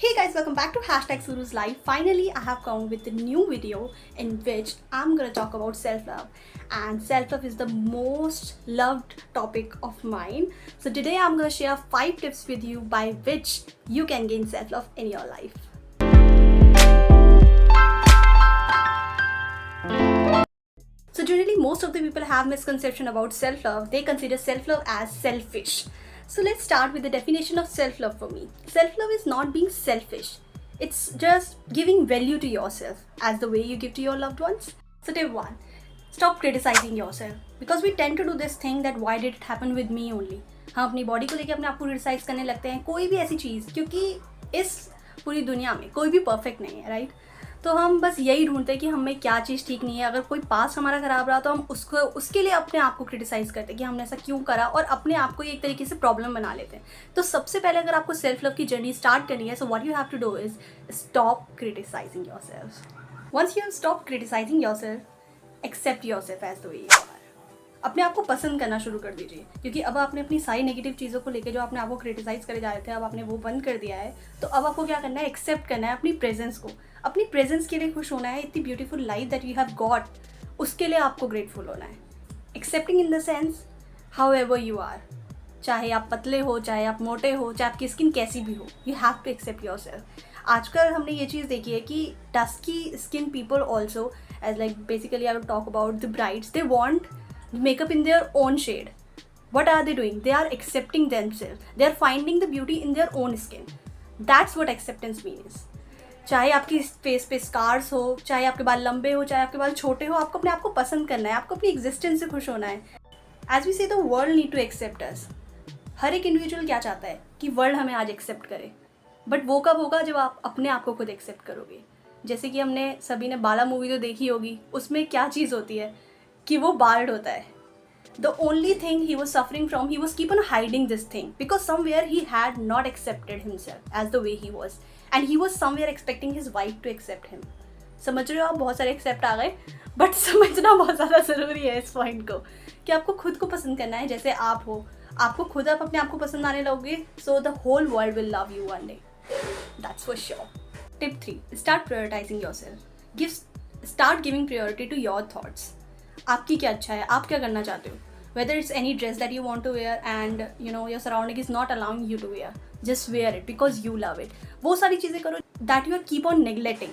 Hey guys, welcome back to Hashtag Suru's Life. Finally, I have come with a new video in which I'm gonna talk about self-love. And self-love is the most loved topic of mine. So today I'm gonna share 5 tips with you by which you can gain self-love in your life. So generally, most of the people have misconception about self-love. They consider self-love as selfish. So let's start with the definition of self-love for me. Self-love is not being selfish. It's just giving value to yourself as the way you give to your loved ones. So tip 1, stop criticizing yourself. Because we tend to do this thing that why did it happen with me only. हम अपनी body को लेकर अपने आप को criticise करने लगते हैं, कोई भी ऐसी चीज़, क्योंकि इस पूरी दुनिया में कोई भी परफेक्ट नहीं है, राइट? तो हम बस यही ढूंढते हैं कि हमें क्या चीज़ ठीक नहीं है. अगर कोई पास हमारा ख़राब रहा तो हम उसके लिए अपने आप को क्रिटिसाइज़ करते हैं कि हमने ऐसा क्यों करा, और अपने आप को एक तरीके से प्रॉब्लम बना लेते हैं. तो सबसे पहले अगर आपको सेल्फ लव की जर्नी स्टार्ट करनी है, so what you have to do is stop criticising yourself. Once you have stop criticising yourself, accept yourself as the way you are. अपने आप को पसंद करना शुरू कर दीजिए, क्योंकि अब आपने अपनी सारी नेगेटिव चीज़ों को लेकर जो आपने आपको क्रिटिसाइज़ करे जा रहे थे, अब आपने वो बंद कर दिया है. तो अब आपको क्या करना है, एक्सेप्ट करना है अपनी प्रेजेंस को. अपनी प्रेजेंस के लिए खुश होना है. इतनी beautiful life that you have got, उसके लिए आपको ग्रेटफुल होना है. Accepting in the sense however you are, चाहे आप पतले हो, चाहे आप मोटे हो, चाहे आपकी स्किन कैसी भी हो, you have to accept yourself. आजकल हमने ये चीज़ देखी है कि dusky skin people also, as like basically I will talk about the brides, they want makeup in their own shade. What are they doing? They are accepting themselves. They are finding the beauty in their own skin. That's what acceptance means. चाहे आपकी face पे scars हो, चाहे आपके बाल लंबे हो, चाहे आपके बाल छोटे हो, आपको अपने आप को पसंद करना है, आपको अपनी एग्जिस्टेंस से खुश होना है. As we say the world need to accept us. हर एक इंडिविजुअल क्या चाहता है कि वर्ल्ड हमें आज एक्सेप्ट करे, बट वो कब होगा जब आप अपने आप को खुद एक्सेप्ट करोगे. जैसे कि हमने सभी ने बाला मूवी तो देखी होगी, उसमें क्या चीज़ होती है कि वो बाल्ड होता है. The only thing he was suffering from, he was keep on hiding this thing because somewhere he had not accepted himself as the way he was, and he was somewhere expecting his wife to accept him. समझ रहे हो आप, बहुत सारे accept आ गए, but समझना बहुत ज़्यादा ज़रूरी है इस पॉइंट को कि आपको खुद को पसंद करना है जैसे आप हो. आपको खुद आप अपने आप को पसंद आने लगोगे, so the whole world will love you one day. That's for sure. Tip 3, start prioritising yourself. Start giving priority to your thoughts. आपकी क्या अच्छा है, आप क्या करना चाहते हो. Whether it's any dress that you want to wear and you know your surrounding is not allowing you to wear, just wear it because you love it. वो सारी चीज़ें करो that you are keep on neglecting,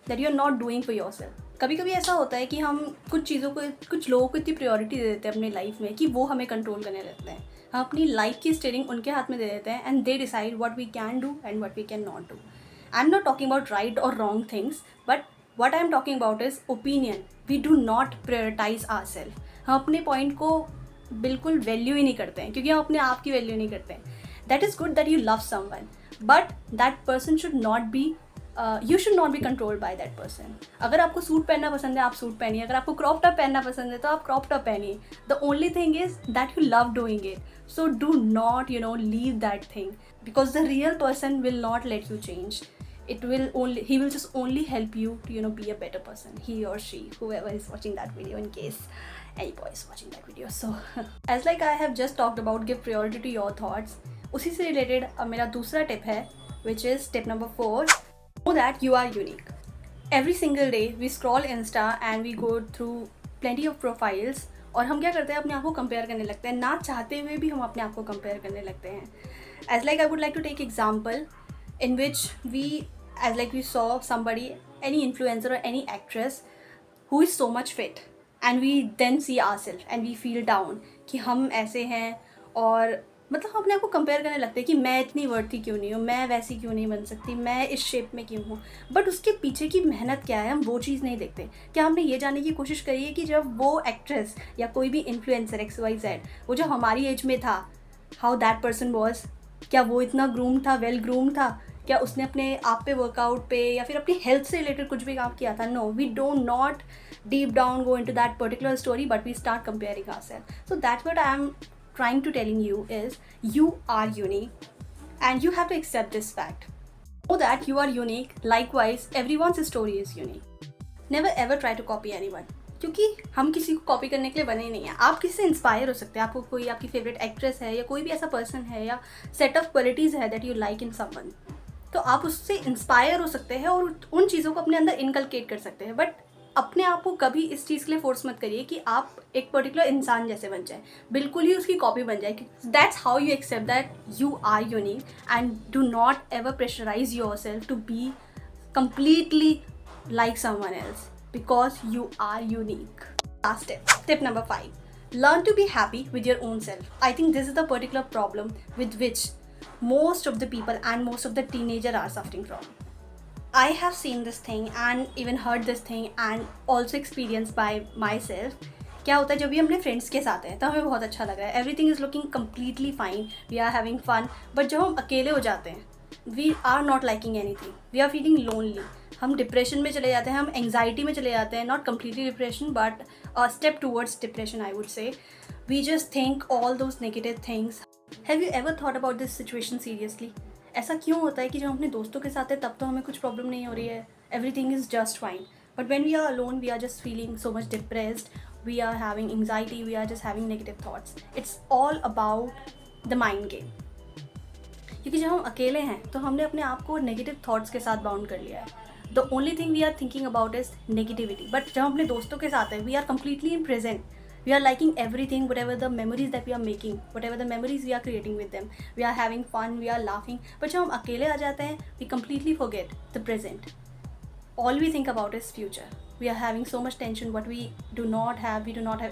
that you are not doing for yourself. कभी कभी ऐसा होता है कि हम कुछ चीज़ों को, कुछ लोगों को इतनी प्रायोरिटी दे देते हैं अपनी लाइफ में कि वो हमें कंट्रोल करने लगते हैं. हम अपनी लाइफ की स्टीयरिंग उनके हाथ में दे देते हैं and they decide what we can do and what we can not do. I am not talking about right और wrong things, but what I am talking about is opinion. We do not prioritize ourselves. हम अपने point को बिल्कुल value ही नहीं करते हैं, क्योंकि हम अपने आप की वैल्यू नहीं करते हैं. That is good that you love someone, but that person should not be, you should not be controlled by that person. अगर आपको सूट पहनना पसंद है, आप सूट पहनिए. अगर आपको क्रॉप टॉप पहनना पसंद है, तो आप क्रॉप टॉप पहनिए. The only thing is that you love doing it, so do not leave that thing, because the real person will not let you change. He will just only help you to be a better person, he or she, whoever is watching that video, in case any boy is watching that video. So as like I have just talked about, give priority to your thoughts. उसी से related अब मेरा दूसरा tip है, which is tip number 4, know that you are unique. Every single day we scroll Insta and we go through plenty of profiles, और हम क्या करते हैं, अपने आप को कंपेयर करने लगते हैं. ना चाहते हुए भी हम अपने आप को कंपेयर करने लगते हैं. As like I would like to take example in which we saw somebody, any influencer or any actress who is so much fit, and we then see ourselves and we feel down कि हम ऐसे हैं, और मतलब हम अपने आप को कंपेयर करने लगते हैं कि मैं इतनी वर्दी क्यों नहीं हूँ, मैं वैसी क्यों नहीं बन सकती, मैं इस शेप में क्यों हूँ. बट उसके पीछे की मेहनत क्या है, हम वो चीज़ नहीं देखते. क्या हमने ये जानने की कोशिश करी है कि जब वो एक्ट्रेस या कोई भी इन्फ्लुएंसर XYZ, वो जो हमारी एज में था, हाउ दैट पर्सन वॉज, क्या वो इतना ग्रूम था, वेल ग्रूम था, क्या उसने अपने आप पे वर्कआउट पे या फिर अपनी हेल्थ से रिलेटेड कुछ भी काम किया था. No, we don't not deep down go into that particular story, but we start comparing ourself. So that's what I am trying to telling you is you are unique and you have to accept this fact. Know that you are unique. Likewise, everyone's story is unique. Never ever try to copy anyone, क्योंकि हम किसी को copy करने के लिए बने ही नहीं हैं. आप किससे इंस्पायर हो सकते हैं. आपको कोई आपकी फेवरेट एक्ट्रेस है या कोई भी ऐसा पर्सन है या सेट ऑफ क्वालिटीज़ है that you like in someone, तो आप उससे इंस्पायर हो सकते हैं और उन चीज़ों को अपने अंदर इनकलकेट कर सकते हैं। बट अपने आप को कभी इस चीज़ के लिए फोर्स मत करिए कि आप एक पर्टिकुलर इंसान जैसे बन जाए, बिल्कुल ही उसकी कॉपी बन जाए। That's how you accept that you are unique, and do not ever pressurise yourself to be completely like someone else, because you are unique. Last tip number 5. Learn to be happy with your own self. I think this is the particular problem with which most of the people and most of the teenagers are suffering from. I have seen this thing and even heard this thing and also experienced by myself. क्या होता है जब भी हम अपने friends के साथ हैं तो हमें बहुत अच्छा लग रहा है, everything is looking completely fine, we are having fun. But जब हम अकेले हो जाते हैं, we are not liking anything, we are feeling lonely, हम डिप्रेशन में चले जाते हैं, हम एंग्जाइटी में चले जाते हैं, not completely depression but a step towards depression I would say. We just think all those negative things. Have you ever thought about this situation seriously? ऐसा क्यों होता है कि जब हम अपने दोस्तों के साथ हैं तब तो हमें कुछ प्रॉब्लम नहीं हो रही है, everything is just fine, but when we are alone we are just feeling so much depressed, we are having anxiety, we are just having negative thoughts. It's all about the mind game. क्योंकि जब हम अकेले हैं तो हमने अपने आप को नेगेटिव थॉट्स के साथ बाउंड कर लिया है। The only thing we are thinking about is negativity. But जब हम अपने दोस्तों के साथ हैं, we are completely in present, we are liking everything, whatever the memories that we are making, whatever the memories we are creating with them, we are having fun, we are laughing. but जब हम अकेले आ जाते हैं, we completely forget the present. All we think about is future. We are having so much tension, what we do not have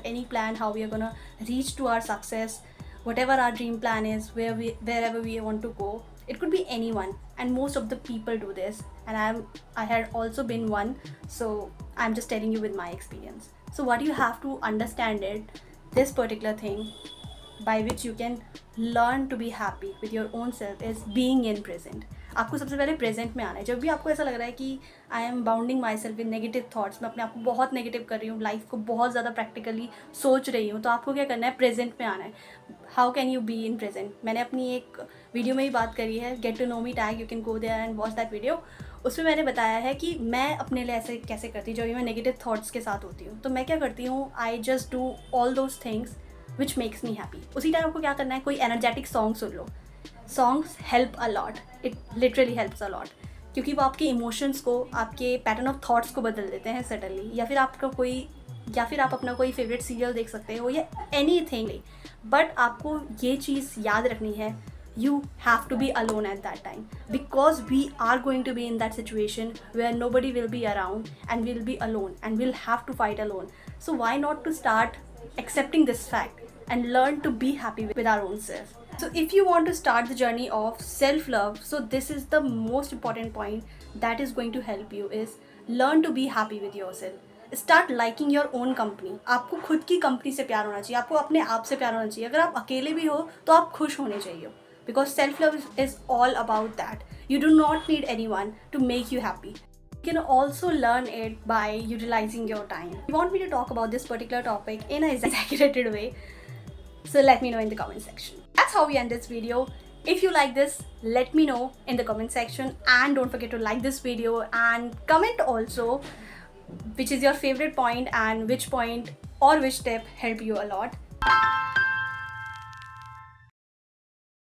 any plan how we are gonna reach to our success, whatever our dream plan is, wherever we want to go. It could be anyone, and most of the people do this, and I had also been one, so I'm just telling you with my experience. So what you have to understand it, this particular thing by which you can learn to be happy with your own self is being in present. आपको सबसे पहले present में आना है। जब भी आपको ऐसा लग रहा है कि I am bounding my self with negative thoughts, मैं अपने आप को बहुत नेगेटिव कर रही हूँ, लाइफ को बहुत ज़्यादा प्रैक्टिकली सोच रही हूँ, तो आपको क्या करना है, प्रेजेंट में आना है। How can you be in present? मैंने अपनी एक वीडियो में ही बात करी है, get to know me tag, you can go there and watch that video. उसमें मैंने बताया है कि मैं अपने लिए ऐसे कैसे करती हूँ जब भी मैं नेगेटिव थाट्स के साथ होती हूँ। तो मैं क्या करती हूँ, I just do all those things which makes me happy. उसी टाइम आपको क्या करना है, कोई energetic song soon low. Songs help a lot, it literally helps a lot, क्योंकि वो आपके इमोशंस को, आपके पैटर्न ऑफ थॉट्स को बदल देते हैं सडनली। या फिर आप अपना कोई फेवरेट सीरियल देख सकते हो या एनी थिंग। बट आपको ये चीज़ याद रखनी है, you have to be alone at that time, because we are going to be in that situation where nobody will be around and we'll be alone and we'll have to fight alone. So why not to start accepting this fact and learn to be happy with our own self. So if you want to start the journey of self-love, so this is the most important point that is going to help you, is learn to be happy with yourself. Start liking your own company. आपको खुद की company से प्यार होना चाहिए, आपको अपने आप से प्यार होना चाहिए. अगर आप अकेले भी हो तो आप खुश होने चाहिए, because self love is all about that. You do not need any one two make you happy. You can also learn it by utilizing your time. If you want me to talk about this particular topic in an exaggerated way, so let me know in the comment section. That's how we end this video. If you like this, let me know in the comment section, and don't forget to like this video and comment also which is your favorite point and which point or which tip helped you a lot.